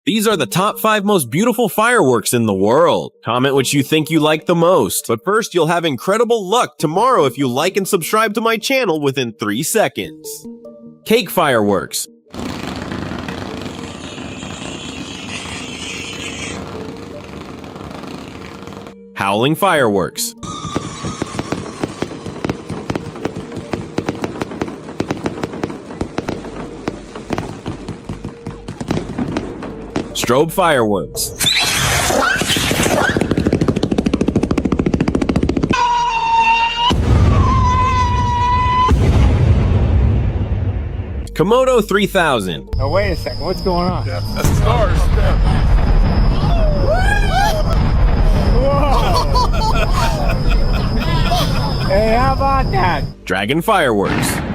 These are the top 5 most beautiful fireworks in the world. Comment which you think you like the most. But first, you'll have incredible luck tomorrow if you like and subscribe to my channel within 3 seconds. Cake fireworks. Howling fireworks. Strobe fireworks. Komodo 3000. Oh, wait a second. What's going on? Yeah, that's stars. Whoa! Hey, how about that? Dragon fireworks.